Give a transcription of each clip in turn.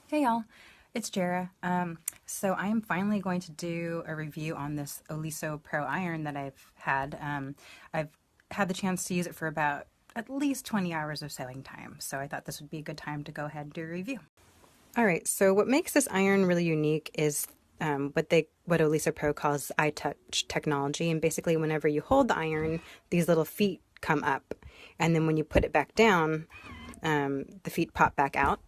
Hey y'all, it's Jara. So I am finally going to do a review on this Aliso Pro iron that I've had. I've had the chance to use it for about at least 20 hours of sewing time, so I thought this would be a good time to go ahead and do a review. All right, so what makes this iron really unique is what Aliso Pro calls ITouch technology, and basically whenever you hold the iron, these little feet come up, and then when you put it back down, the feet pop back out.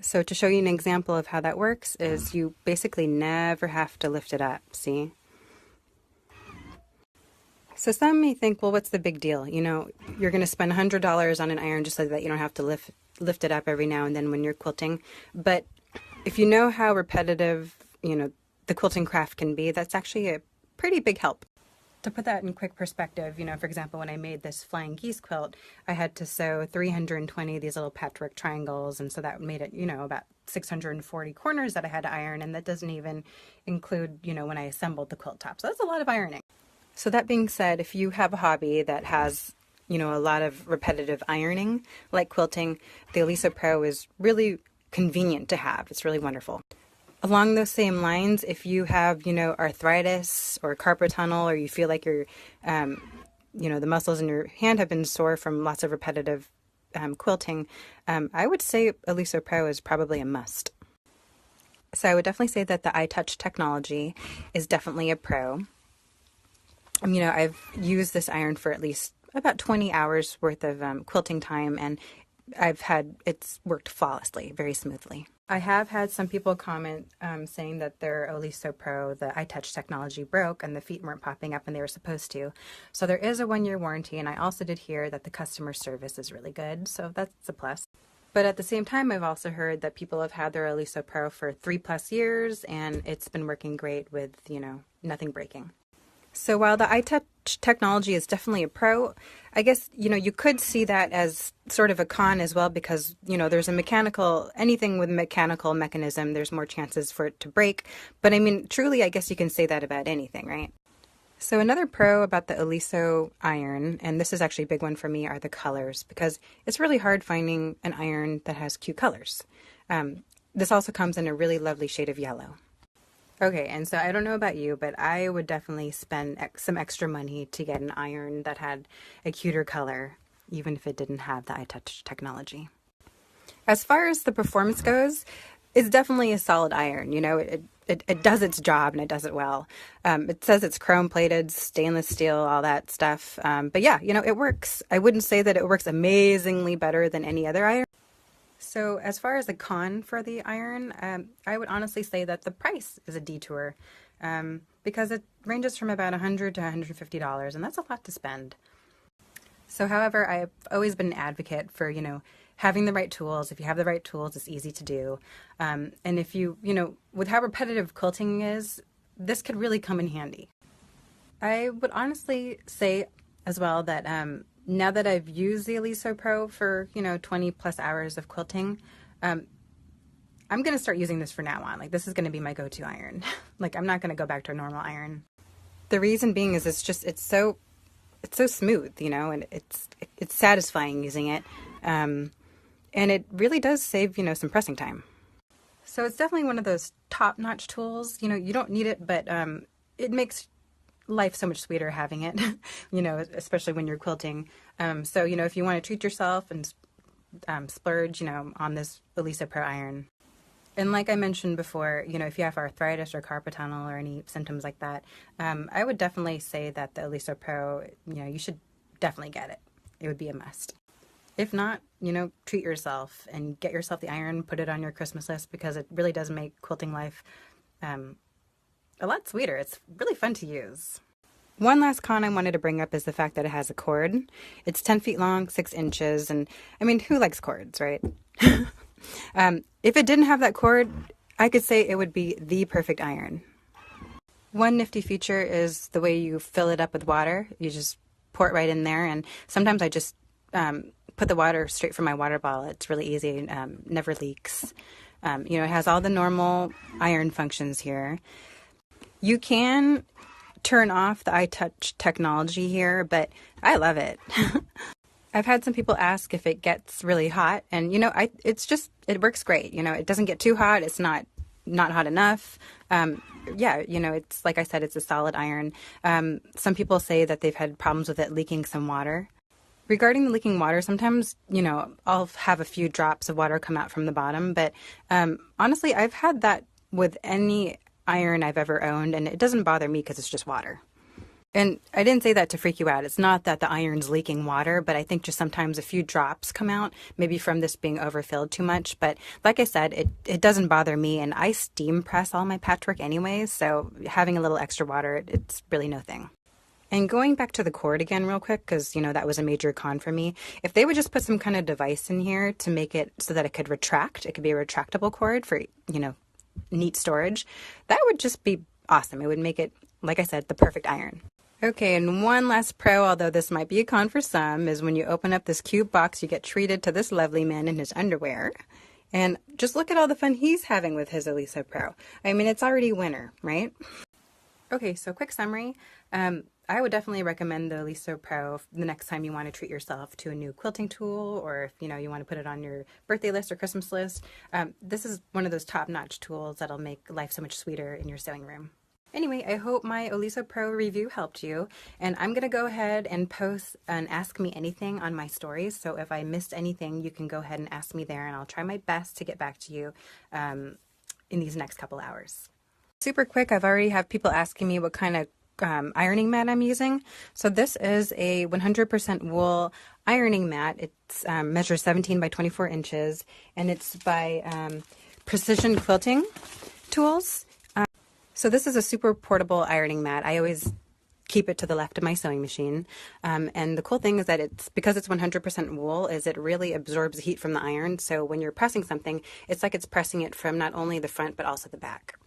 So to show you an example of how that works is you basically never have to lift it up, see? So some may think, well, what's the big deal? You know, you're going to spend $100 on an iron just so that you don't have to lift it up every now and then when you're quilting. But if you know how repetitive, the quilting craft can be, that's actually a pretty big help. To put that in quick perspective, for example, when I made this flying geese quilt, I had to sew 320 of these little patchwork triangles, and so that made it, about 640 corners that I had to iron, and that doesn't even include, when I assembled the quilt top. So that's a lot of ironing. So that being said, if you have a hobby that has, a lot of repetitive ironing, like quilting, the Aliso Pro is really convenient to have. It's really wonderful. Along those same lines, if you have, arthritis or carpal tunnel, or you feel like your, the muscles in your hand have been sore from lots of repetitive quilting, I would say Aliso Pro is probably a must. So I would definitely say that the iTouch technology is definitely a pro. I've used this iron for at least about 20 hours worth of quilting time, and it's worked flawlessly, very smoothly. I have had some people comment saying that their Aliso Pro, the iTouch technology, broke and the feet weren't popping up and they were supposed to. So there is a 1-year warranty, and I also did hear that the customer service is really good, so that's a plus. But at the same time, I've also heard that people have had their Aliso Pro for 3+ years and it's been working great with, nothing breaking. So while the iTouch technology is definitely a pro, I guess, you could see that as sort of a con as well, because, there's anything with mechanical mechanism, there's more chances for it to break. But I mean, truly, I guess you can say that about anything, right? So another pro about the Aliso iron, and this is actually a big one for me, are the colors, because it's really hard finding an iron that has cute colors. This also comes in a really lovely shade of yellow. Okay, and so I don't know about you, but I would definitely spend some extra money to get an iron that had a cuter color, even if it didn't have the iTouch technology. As far as the performance goes, it's definitely a solid iron. It does its job and it does it well. It says it's chrome-plated, stainless steel, all that stuff. But yeah, it works. I wouldn't say that it works amazingly better than any other iron. So as far as the con for the iron, I would honestly say that the price is a detour, because it ranges from about $100 to $150, and that's a lot to spend. So however, I've always been an advocate for, having the right tools. If you have the right tools, it's easy to do. And if you, with how repetitive quilting is, this could really come in handy. I would honestly say as well that now that I've used the Aliso Pro for, 20+ hours of quilting, I'm going to start using this from now on. Like, this is going to be my go-to iron. Like, I'm not going to go back to a normal iron. The reason being is it's so smooth, and it's satisfying using it. And it really does save, some pressing time. So it's definitely one of those top-notch tools. You don't need it, but it makes life so much sweeter having it, especially when you're quilting. So, if you want to treat yourself and splurge, on this Aliso Pro iron. And like I mentioned before, if you have arthritis or carpal tunnel or any symptoms like that, I would definitely say that the Aliso Pro, you should definitely get it. It would be a must. If not, treat yourself and get yourself the iron, put it on your Christmas list, because it really does make quilting life a lot sweeter. It's really fun to use. One last con I wanted to bring up is the fact that it has a cord. It's 10 feet long, 6 inches, and I mean, who likes cords, right? If it didn't have that cord, I could say it would be the perfect iron. One nifty feature is the way you fill it up with water. You just pour it right in there, and sometimes I just put the water straight from my water bottle. It's really easy, never leaks. It has all the normal iron functions here. You can turn off the iTouch technology here, but I love it. I've had some people ask if it gets really hot, and it works great. It doesn't get too hot. It's not hot enough. Yeah, it's like I said, it's a solid iron. Some people say that they've had problems with it leaking some water. Regarding the leaking water, sometimes, I'll have a few drops of water come out from the bottom, but honestly, I've had that with any iron I've ever owned, and it doesn't bother me because it's just water. And I didn't say that to freak you out. It's not that the iron's leaking water, but I think just sometimes a few drops come out, maybe from this being overfilled too much. But like I said, it doesn't bother me, and I steam press all my patchwork anyways, so having a little extra water, it's really no thing. And going back to the cord again real quick, because, that was a major con for me. If they would just put some kind of device in here to make it so that it could retract, it could be a retractable cord for, neat storage, that would just be awesome. It would make it, like I said, the perfect iron. Okay, and one last pro, although this might be a con for some, is when you open up this cute box, you get treated to this lovely man in his underwear. And just look at all the fun he's having with his Aliso Pro. I mean, it's already winter, right? Okay, so quick summary. I would definitely recommend the Aliso Pro the next time you want to treat yourself to a new quilting tool, or if you want to put it on your birthday list or Christmas list. This is one of those top-notch tools that'll make life so much sweeter in your sewing room. Anyway, I hope my Aliso Pro review helped you, and I'm going to go ahead and post an Ask Me Anything on my stories, so if I missed anything, you can go ahead and ask me there, and I'll try my best to get back to you in these next couple hours. Super quick, I've already have people asking me what kind of ironing mat I'm using. So this is a 100% wool ironing mat. It's measures 17 by 24 inches, and it's by Precision Quilting Tools. So this is a super portable ironing mat. I always keep it to the left of my sewing machine. And the cool thing is that because it's 100% wool, is it really absorbs the heat from the iron. So when you're pressing something, it's like it's pressing it from not only the front, but also the back.